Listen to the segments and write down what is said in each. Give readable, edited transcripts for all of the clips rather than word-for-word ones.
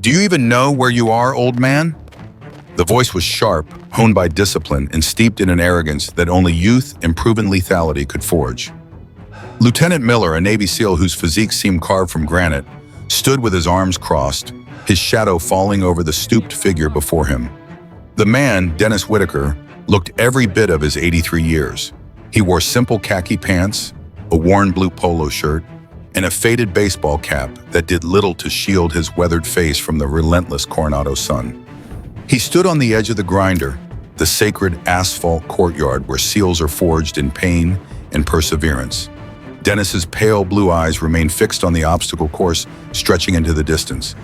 Do you even know where you are, old man? The voice was sharp, honed by discipline, and steeped in an arrogance that only youth and proven lethality could forge. Lieutenant Miller, a Navy SEAL whose physique seemed carved from granite, stood with his arms crossed, his shadow falling over the stooped figure before him. The man, Dennis Whitaker, looked every bit of his 83 years. He wore simple khaki pants, a worn blue polo shirt, and a faded baseball cap that did little to shield his weathered face from the relentless Coronado sun. He stood on the edge of the grinder, the sacred asphalt courtyard where SEALs are forged in pain and perseverance. Dennis's pale blue eyes remained fixed on the obstacle course stretching into the distance,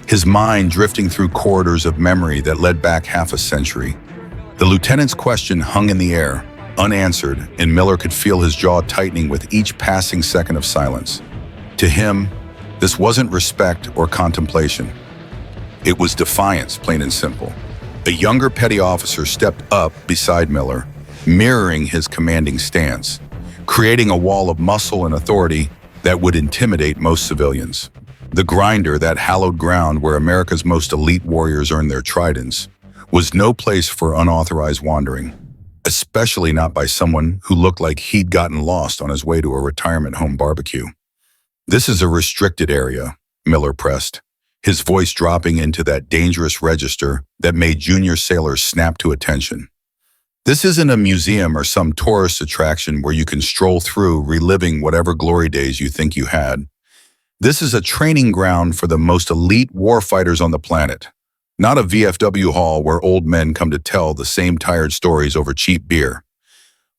his mind drifting through corridors of memory that led back half a century. The lieutenant's question hung in the air, unanswered, and Miller could feel his jaw tightening with each passing second of silence. To him, this wasn't respect or contemplation. It was defiance, plain and simple. A younger petty officer stepped up beside Miller, mirroring his commanding stance, creating a wall of muscle and authority that would intimidate most civilians. The grinder, that hallowed ground where America's most elite warriors earned their tridents, was no place for unauthorized wandering, especially not by someone who looked like he'd gotten lost on his way to a retirement home barbecue. "This is a restricted area," Miller pressed, his voice dropping into that dangerous register that made junior sailors snap to attention. "This isn't a museum or some tourist attraction where you can stroll through reliving whatever glory days you think you had. This is a training ground for the most elite warfighters on the planet, not a VFW hall where old men come to tell the same tired stories over cheap beer."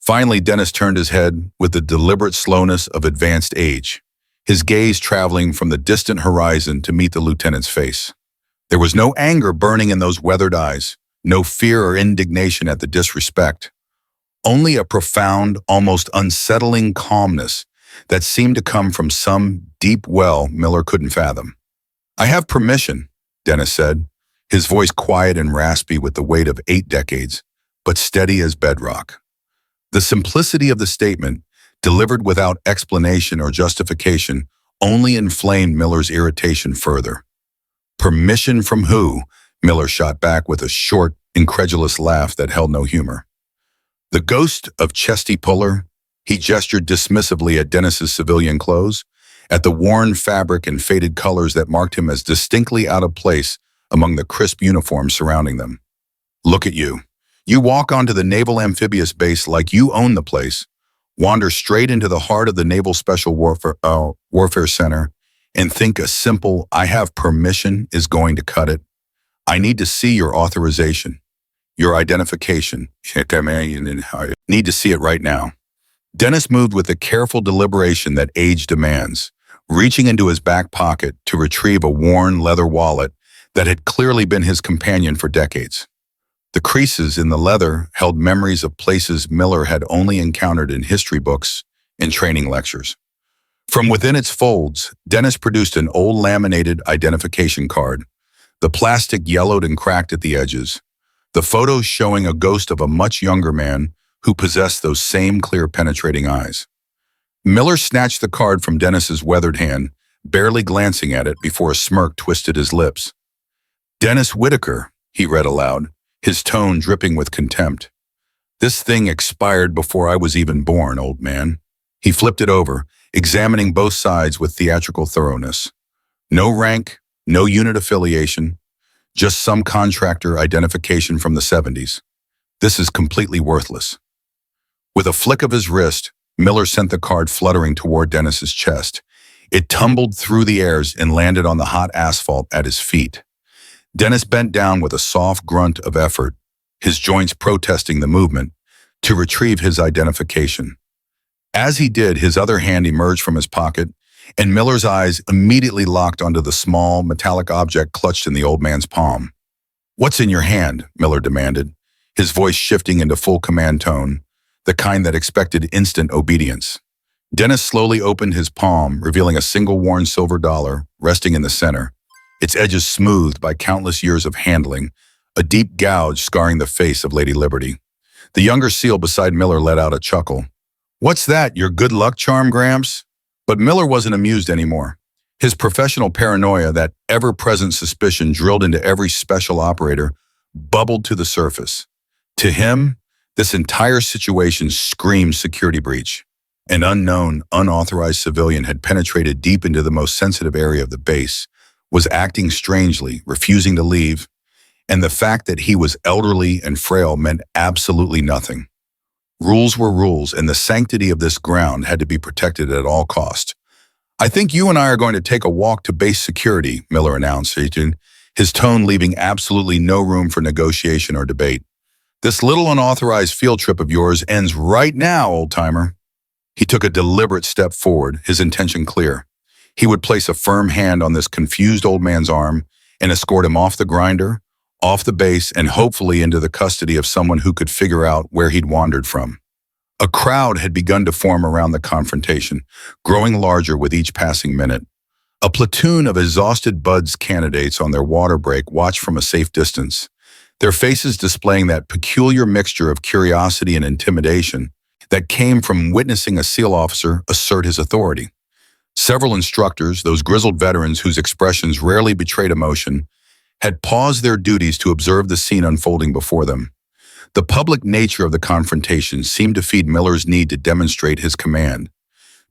Finally, Dennis turned his head with the deliberate slowness of advanced age, his gaze traveling from the distant horizon to meet the lieutenant's face. There was no anger burning in those weathered eyes, no fear or indignation at the disrespect, only a profound, almost unsettling calmness that seemed to come from some deep well Miller couldn't fathom. "I have permission," Dennis said, his voice quiet and raspy with the weight of 8 decades, but steady as bedrock. The simplicity of the statement, delivered without explanation or justification, only inflamed Miller's irritation further. "Permission from who?" Miller shot back with a short, incredulous laugh that held no humor. "The ghost of Chesty Puller?" He gestured dismissively at Dennis's civilian clothes, at the worn fabric and faded colors that marked him as distinctly out of place among the crisp uniforms surrounding them. "Look at you. You walk onto the Naval Amphibious Base like you own the place, wander straight into the heart of the Naval Special Warfare Center, and think a simple 'I have permission' is going to cut it. I need to see your authorization, your identification. Need to see it right now." Dennis moved with the careful deliberation that age demands, reaching into his back pocket to retrieve a worn leather wallet that had clearly been his companion for decades. The creases in the leather held memories of places Miller had only encountered in history books and training lectures. From within its folds, Dennis produced an old laminated identification card, the plastic yellowed and cracked at the edges, the photos showing a ghost of a much younger man who possessed those same clear, penetrating eyes. Miller snatched the card from Dennis's weathered hand, barely glancing at it before a smirk twisted his lips. "Dennis Whitaker," he read aloud, his tone dripping with contempt. "This thing expired before I was even born, old man." He flipped it over, examining both sides with theatrical thoroughness. No rank, no unit affiliation, just some contractor identification from the 70s. "This is completely worthless." With a flick of his wrist, Miller sent the card fluttering toward Dennis's chest. It tumbled through the airs and landed on the hot asphalt at his feet. Dennis bent down with a soft grunt of effort, his joints protesting the movement, to retrieve his identification. As he did, his other hand emerged from his pocket, and Miller's eyes immediately locked onto the small, metallic object clutched in the old man's palm. "What's in your hand?" Miller demanded, his voice shifting into full command tone, the kind that expected instant obedience. Dennis slowly opened his palm, revealing a single worn silver dollar resting in the center, its edges smoothed by countless years of handling, a deep gouge scarring the face of Lady Liberty. The younger SEAL beside Miller let out a chuckle. "What's that, your good luck charm, Gramps?" But Miller wasn't amused anymore. His professional paranoia, that ever-present suspicion drilled into every special operator, bubbled to the surface. To him, this entire situation screamed security breach. An unknown, unauthorized civilian had penetrated deep into the most sensitive area of the base, was acting strangely, refusing to leave, and the fact that he was elderly and frail meant absolutely nothing. Rules were rules, and the sanctity of this ground had to be protected at all cost. "I think you and I are going to take a walk to base security," Miller announced, his tone leaving absolutely no room for negotiation or debate. "This little unauthorized field trip of yours ends right now, old-timer." He took a deliberate step forward, his intention clear. He would place a firm hand on this confused old man's arm and escort him off the grinder, off the base, and hopefully into the custody of someone who could figure out where he'd wandered from. A crowd had begun to form around the confrontation, growing larger with each passing minute. A platoon of exhausted Buds candidates on their water break watched from a safe distance, their faces displaying that peculiar mixture of curiosity and intimidation that came from witnessing a SEAL officer assert his authority. Several instructors, those grizzled veterans whose expressions rarely betrayed emotion, had paused their duties to observe the scene unfolding before them. The public nature of the confrontation seemed to feed Miller's need to demonstrate his command,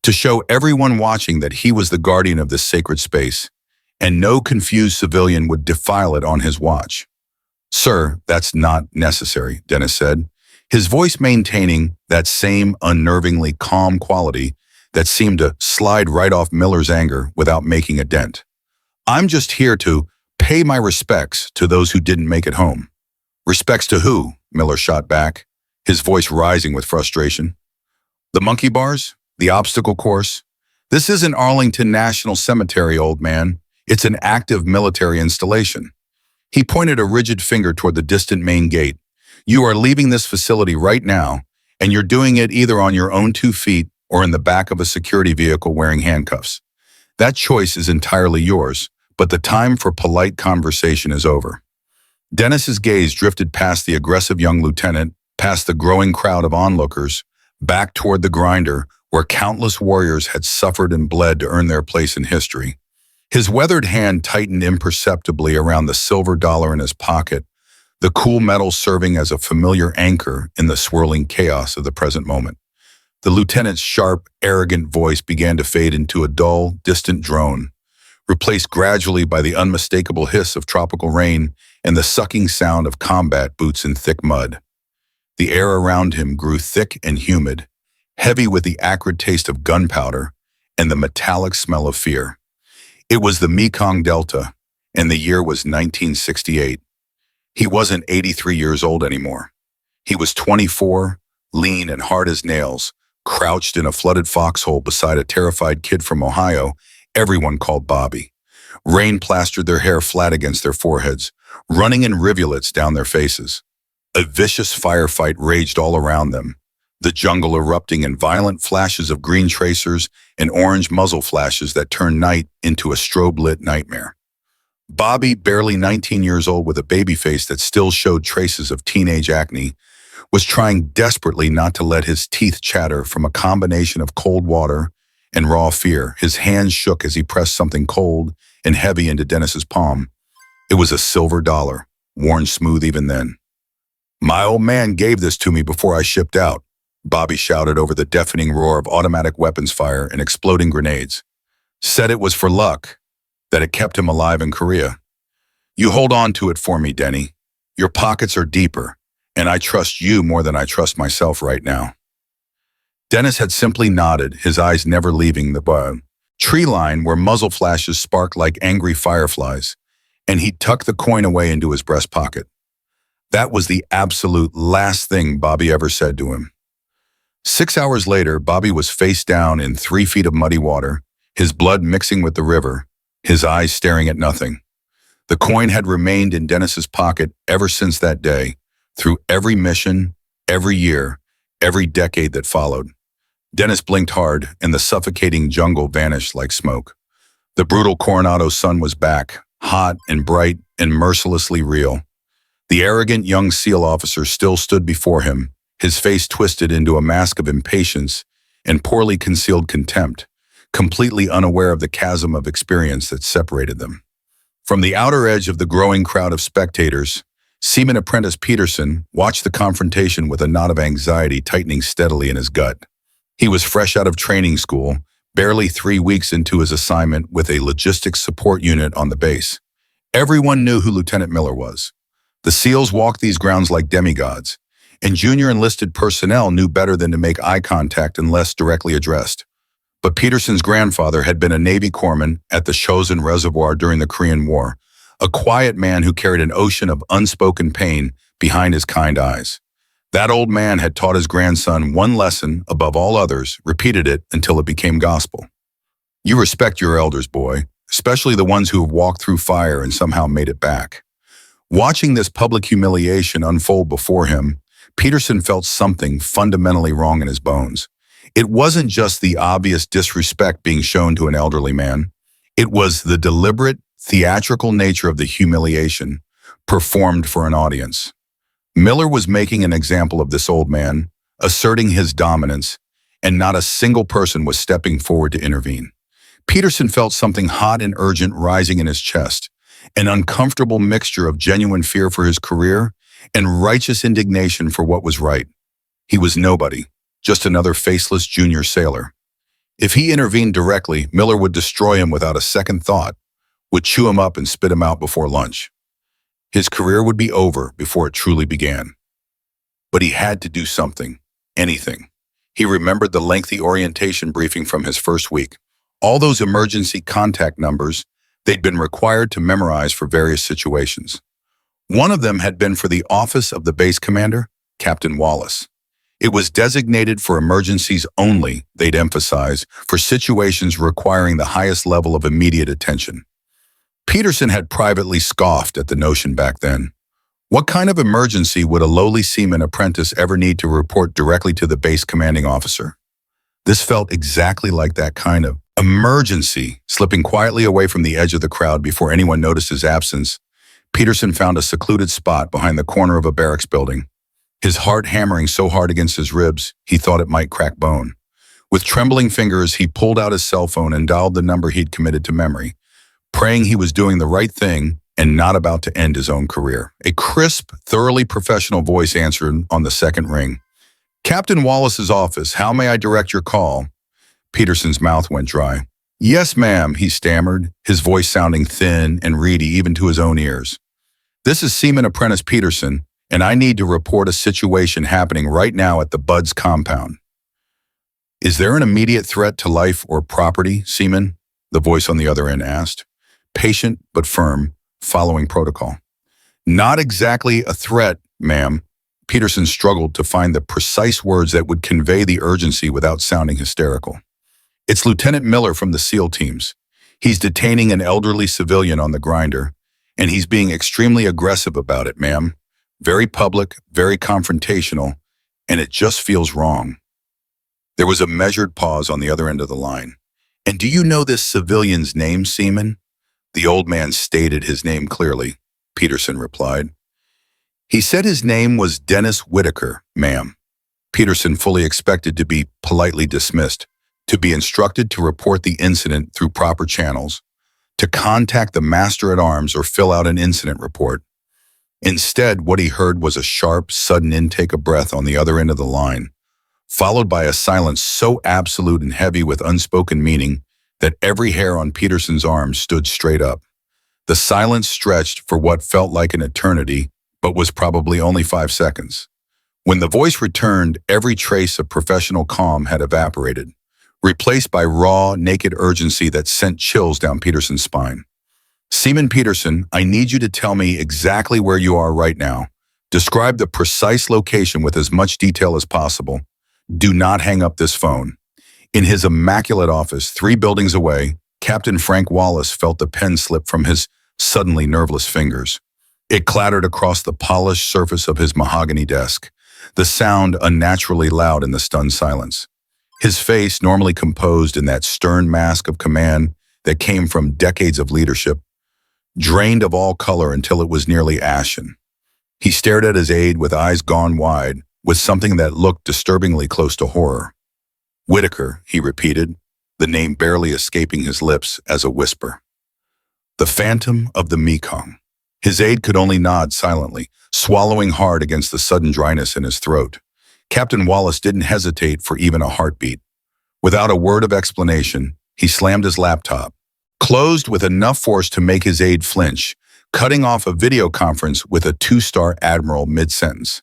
to show everyone watching that he was the guardian of this sacred space, and no confused civilian would defile it on his watch. "Sir, that's not necessary," Dennis said, his voice maintaining that same unnervingly calm quality that seemed to slide right off Miller's anger without making a dent. "I'm just here to pay my respects to those who didn't make it home." "Respects to who?" Miller shot back, his voice rising with frustration. "The monkey bars? The obstacle course? This isn't Arlington National Cemetery, old man. It's an active military installation." He pointed a rigid finger toward the distant main gate. "You are leaving this facility right now, and you're doing it either on your own 2 feet or in the back of a security vehicle wearing handcuffs. That choice is entirely yours, but the time for polite conversation is over." Dennis's gaze drifted past the aggressive young lieutenant, past the growing crowd of onlookers, back toward the grinder where countless warriors had suffered and bled to earn their place in history. His weathered hand tightened imperceptibly around the silver dollar in his pocket, the cool metal serving as a familiar anchor in the swirling chaos of the present moment. The lieutenant's sharp, arrogant voice began to fade into a dull, distant drone, replaced gradually by the unmistakable hiss of tropical rain and the sucking sound of combat boots in thick mud. The air around him grew thick and humid, heavy with the acrid taste of gunpowder and the metallic smell of fear. It was the Mekong Delta, and the year was 1968. He wasn't 83 years old anymore. He was 24, lean and hard as nails, crouched in a flooded foxhole beside a terrified kid from Ohio everyone called Bobby. Rain plastered their hair flat against their foreheads, running in rivulets down their faces. A vicious firefight raged all around them, the jungle erupting in violent flashes of green tracers and orange muzzle flashes that turned night into a strobe-lit nightmare. Bobby, barely 19 years old with a baby face that still showed traces of teenage acne, was trying desperately not to let his teeth chatter from a combination of cold water and raw fear. His hands shook as he pressed something cold and heavy into Dennis's palm. It was a silver dollar, worn smooth even then. "My old man gave this to me before I shipped out," Bobby shouted over the deafening roar of automatic weapons fire and exploding grenades. "Said it was for luck, that it kept him alive in Korea. You hold on to it for me, Denny. Your pockets are deeper, and I trust you more than I trust myself right now." Dennis had simply nodded, his eyes never leaving the tree line where muzzle flashes sparked like angry fireflies, and he tucked the coin away into his breast pocket. That was the absolute last thing Bobby ever said to him. 6 hours later, Bobby was face down in 3 feet of muddy water, his blood mixing with the river, his eyes staring at nothing. The coin had remained in Dennis's pocket ever since that day, through every mission, every year, every decade that followed. Dennis blinked hard, and the suffocating jungle vanished like smoke. The brutal Coronado sun was back, hot and bright and mercilessly real. The arrogant young SEAL officer still stood before him, his face twisted into a mask of impatience and poorly concealed contempt, completely unaware of the chasm of experience that separated them. From the outer edge of the growing crowd of spectators, Seaman Apprentice Peterson watched the confrontation with a knot of anxiety tightening steadily in his gut. He was fresh out of training school, barely 3 weeks into his assignment with a logistics support unit on the base. Everyone knew who Lieutenant Miller was. The SEALs walked these grounds like demigods, and junior enlisted personnel knew better than to make eye contact unless directly addressed. But Peterson's grandfather had been a Navy corpsman at the Chosin Reservoir during the Korean War, a quiet man who carried an ocean of unspoken pain behind his kind eyes. That old man had taught his grandson one lesson above all others, repeated it until it became gospel. You respect your elders, boy, especially the ones who have walked through fire and somehow made it back. Watching this public humiliation unfold before him, Peterson felt something fundamentally wrong in his bones. It wasn't just the obvious disrespect being shown to an elderly man. It was the deliberate, theatrical nature of the humiliation, performed for an audience. Miller was making an example of this old man, asserting his dominance, and not a single person was stepping forward to intervene. Peterson felt something hot and urgent rising in his chest, an uncomfortable mixture of genuine fear for his career and righteous indignation for what was right. He was nobody, just another faceless junior sailor. If he intervened directly, Miller would destroy him without a second thought, would chew him up and spit him out before lunch. His career would be over before it truly began. But he had to do something, anything. He remembered the lengthy orientation briefing from his first week. All those emergency contact numbers they'd been required to memorize for various situations. One of them had been for the office of the base commander, Captain Wallace. It was designated for emergencies only, they'd emphasize, for situations requiring the highest level of immediate attention. Peterson had privately scoffed at the notion back then. What kind of emergency would a lowly seaman apprentice ever need to report directly to the base commanding officer? This felt exactly like that kind of emergency. Slipping quietly away from the edge of the crowd before anyone noticed his absence, Peterson found a secluded spot behind the corner of a barracks building. His heart hammering so hard against his ribs, he thought it might crack bone. With trembling fingers, he pulled out his cell phone and dialed the number he'd committed to memory, praying he was doing the right thing and not about to end his own career. A crisp, thoroughly professional voice answered on the second ring. Captain Wallace's office, how may I direct your call? Peterson's mouth went dry. Yes, ma'am, he stammered, his voice sounding thin and reedy even to his own ears. This is Seaman Apprentice Peterson, and I need to report a situation happening right now at the Buds compound. Is there an immediate threat to life or property, Seaman? The voice on the other end asked. Patient but firm, following protocol. Not exactly a threat, ma'am. Peterson struggled to find the precise words that would convey the urgency without sounding hysterical. It's Lieutenant Miller from the SEAL teams. He's detaining an elderly civilian on the grinder, and he's being extremely aggressive about it, ma'am. Very public, very confrontational, and it just feels wrong. There was a measured pause on the other end of the line. And do you know this civilian's name, Seaman? The old man stated his name clearly, Peterson replied. He said his name was Dennis Whitaker, ma'am. Peterson fully expected to be politely dismissed, to be instructed to report the incident through proper channels, to contact the master-at-arms or fill out an incident report. Instead, what he heard was a sharp, sudden intake of breath on the other end of the line, followed by a silence so absolute and heavy with unspoken meaning that every hair on Peterson's arm stood straight up. The silence stretched for what felt like an eternity, but was probably only 5 seconds. When the voice returned, every trace of professional calm had evaporated, replaced by raw, naked urgency that sent chills down Peterson's spine. Seaman Peterson, I need you to tell me exactly where you are right now. Describe the precise location with as much detail as possible. Do not hang up this phone. In his immaculate office, 3 buildings away, Captain Frank Wallace felt the pen slip from his suddenly nerveless fingers. It clattered across the polished surface of his mahogany desk, the sound unnaturally loud in the stunned silence. His face, normally composed in that stern mask of command that came from decades of leadership, drained of all color until it was nearly ashen. He stared at his aide with eyes gone wide, with something that looked disturbingly close to horror. Whitaker, he repeated. the name barely escaping his lips as a whisper. The Phantom of the Mekong. His aide could only nod silently, swallowing hard against the sudden dryness in his throat. Captain Wallace didn't hesitate for even a heartbeat. Without a word of explanation, he slammed his laptop, closed with enough force to make his aide flinch, cutting off a video conference with a two-star admiral mid-sentence.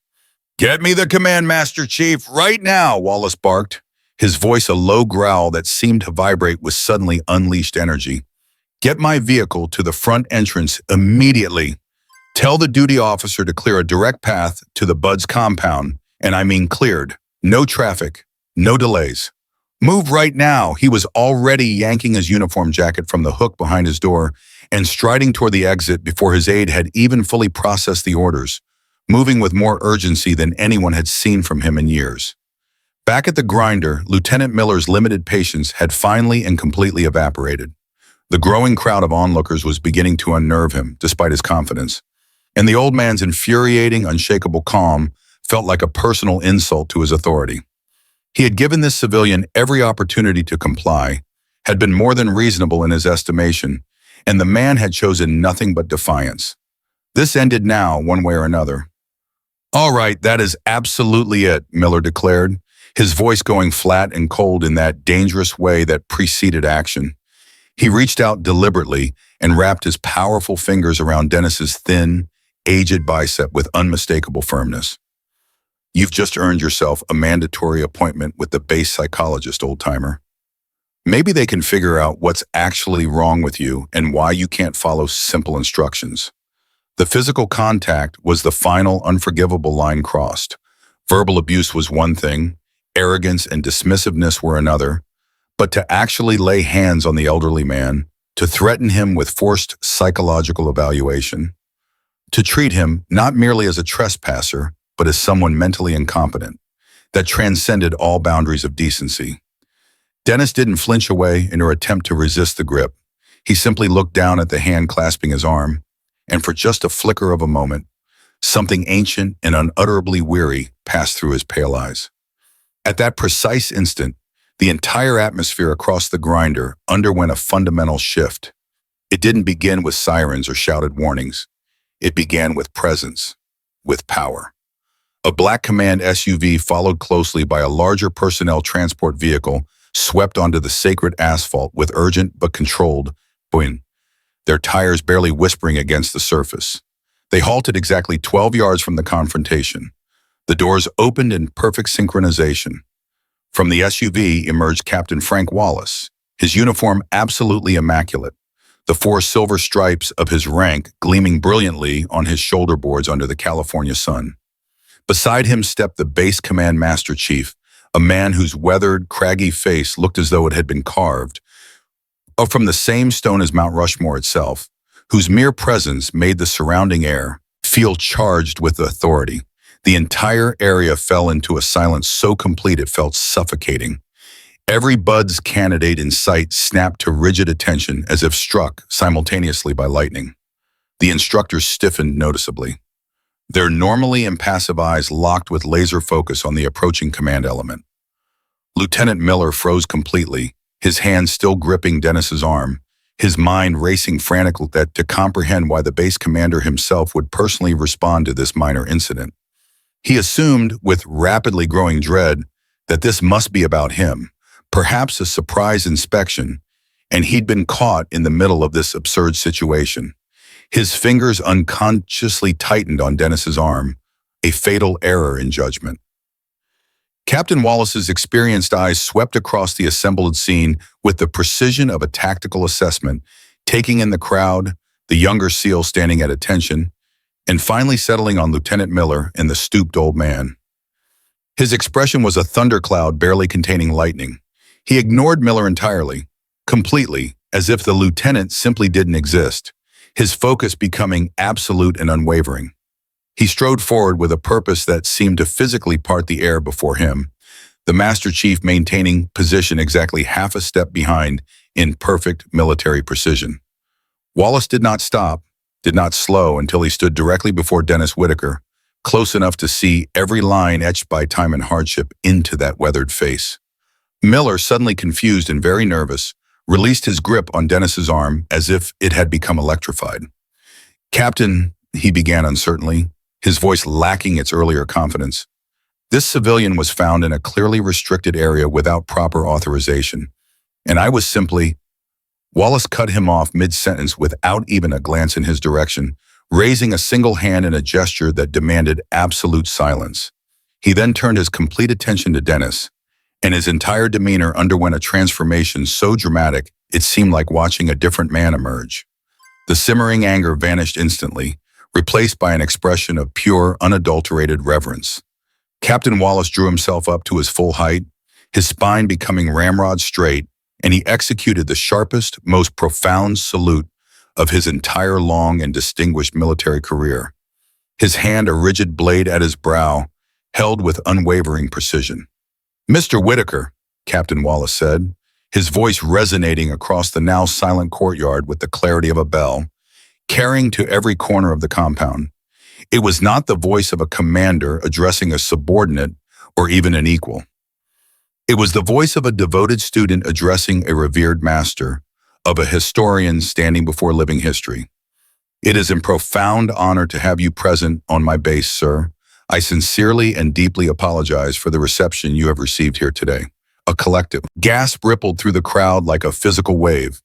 "Get me the command, Master Chief, right now," Wallace barked, his voice a low growl that seemed to vibrate with suddenly unleashed energy. "Get my vehicle to the front entrance immediately. Tell the duty officer to clear a direct path to the Buds compound, and I mean cleared. No traffic, no delays. Move right now." He was already yanking his uniform jacket from the hook behind his door and striding toward the exit before his aide had even fully processed the orders, moving with more urgency than anyone had seen from him in years. Back at the grinder, Lieutenant Miller's limited patience had finally and completely evaporated. The growing crowd of onlookers was beginning to unnerve him, despite his confidence, and the old man's infuriating, unshakable calm felt like a personal insult to his authority. He had given this civilian every opportunity to comply, had been more than reasonable in his estimation, and the man had chosen nothing but defiance. This ended now, one way or another. "All right, that is absolutely it," Miller declared, his voice going flat and cold in that dangerous way that preceded action. He reached out deliberately and wrapped his powerful fingers around Dennis's thin, aged bicep with unmistakable firmness. "You've just earned yourself a mandatory appointment with the base psychologist, old-timer. Maybe they can figure out what's actually wrong with you and why you can't follow simple instructions." The physical contact was the final unforgivable line crossed. Verbal abuse was one thing, arrogance and dismissiveness were another, but to actually lay hands on the elderly man, to threaten him with forced psychological evaluation, to treat him not merely as a trespasser, but as someone mentally incompetent, that transcended all boundaries of decency. Dennis didn't flinch away in her attempt to resist the grip. He simply looked down at the hand clasping his arm, and for just a flicker of a moment, something ancient and unutterably weary passed through his pale eyes. At that precise instant, the entire atmosphere across the grinder underwent a fundamental shift. It didn't begin with sirens or shouted warnings. It began with presence, with power. A black command SUV followed closely by a larger personnel transport vehicle swept onto the sacred asphalt with urgent but controlled boing, their tires barely whispering against the surface. They halted exactly 12 yards from the confrontation. The doors opened in perfect synchronization. From the SUV emerged Captain Frank Wallace, his uniform absolutely immaculate, the 4 silver stripes of his rank gleaming brilliantly on his shoulder boards under the California sun. Beside him stepped the base command master chief, a man whose weathered, craggy face looked as though it had been carved from the same stone as Mount Rushmore itself, whose mere presence made the surrounding air feel charged with authority. The entire area fell into a silence so complete it felt suffocating. Every Buds candidate in sight snapped to rigid attention as if struck simultaneously by lightning. The instructors stiffened noticeably, their normally impassive eyes locked with laser focus on the approaching command element. Lieutenant Miller froze completely, his hand still gripping Dennis's arm, his mind racing frantically to comprehend why the base commander himself would personally respond to this minor incident. He assumed, with rapidly growing dread, that this must be about him, perhaps a surprise inspection, and he'd been caught in the middle of this absurd situation. His fingers unconsciously tightened on Dennis's arm, a fatal error in judgment. Captain Wallace's experienced eyes swept across the assembled scene with the precision of a tactical assessment, taking in the crowd, the younger SEAL standing at attention, and finally settling on Lieutenant Miller and the stooped old man. His expression was a thundercloud barely containing lightning. He ignored Miller entirely, completely, as if the lieutenant simply didn't exist, his focus becoming absolute and unwavering. He strode forward with a purpose that seemed to physically part the air before him, the Master Chief maintaining position exactly half a step behind in perfect military precision. Wallace did not stop, did not slow until he stood directly before Dennis Whitaker, close enough to see every line etched by time and hardship into that weathered face. Miller, suddenly confused and very nervous, released his grip on Dennis's arm as if it had become electrified. "Captain," he began uncertainly, his voice lacking its earlier confidence. "This civilian was found in a clearly restricted area without proper authorization, and I was simply—" Wallace cut him off mid-sentence without even a glance in his direction, raising a single hand in a gesture that demanded absolute silence. He then turned his complete attention to Dennis, and his entire demeanor underwent a transformation so dramatic it seemed like watching a different man emerge. The simmering anger vanished instantly, replaced by an expression of pure, unadulterated reverence. Captain Wallace drew himself up to his full height, his spine becoming ramrod straight, and he executed the sharpest, most profound salute of his entire long and distinguished military career. His hand a rigid blade at his brow, held with unwavering precision. "Mr. Whitaker," Captain Wallace said, his voice resonating across the now silent courtyard with the clarity of a bell, carrying to every corner of the compound. It was not the voice of a commander addressing a subordinate or even an equal. It was the voice of a devoted student addressing a revered master, of a historian standing before living history. "It is a profound honor to have you present on my base, sir. I sincerely and deeply apologize for the reception you have received here today." A collective gasp rippled through the crowd like a physical wave.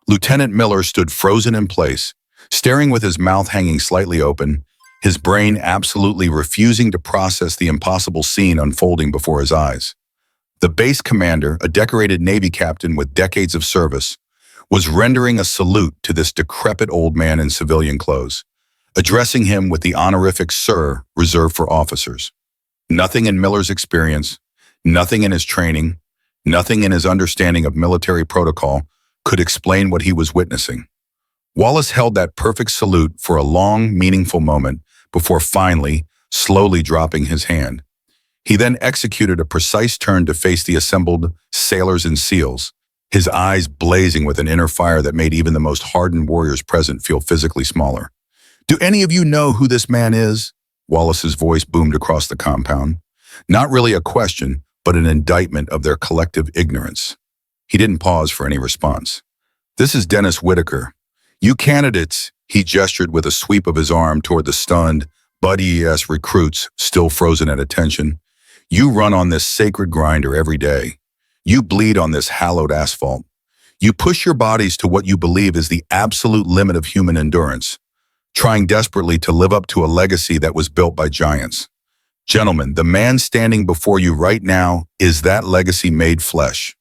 Lieutenant Miller stood frozen in place, staring with his mouth hanging slightly open, his brain absolutely refusing to process the impossible scene unfolding before his eyes. The base commander, a decorated Navy captain with decades of service, was rendering a salute to this decrepit old man in civilian clothes, addressing him with the honorific "Sir" reserved for officers. Nothing in Miller's experience, nothing in his training, nothing in his understanding of military protocol could explain what he was witnessing. Wallace held that perfect salute for a long, meaningful moment before finally, slowly dropping his hand. He then executed a precise turn to face the assembled sailors and SEALs, his eyes blazing with an inner fire that made even the most hardened warriors present feel physically smaller. "Do any of you know who this man is?" Wallace's voice boomed across the compound. Not really a question, but an indictment of their collective ignorance. He didn't pause for any response. "This is Dennis Whitaker. You candidates," he gestured with a sweep of his arm toward the stunned, Bud-ES recruits still frozen at attention. "You run on this sacred grinder every day. You bleed on this hallowed asphalt. You push your bodies to what you believe is the absolute limit of human endurance, trying desperately to live up to a legacy that was built by giants. Gentlemen, the man standing before you right now is that legacy made flesh.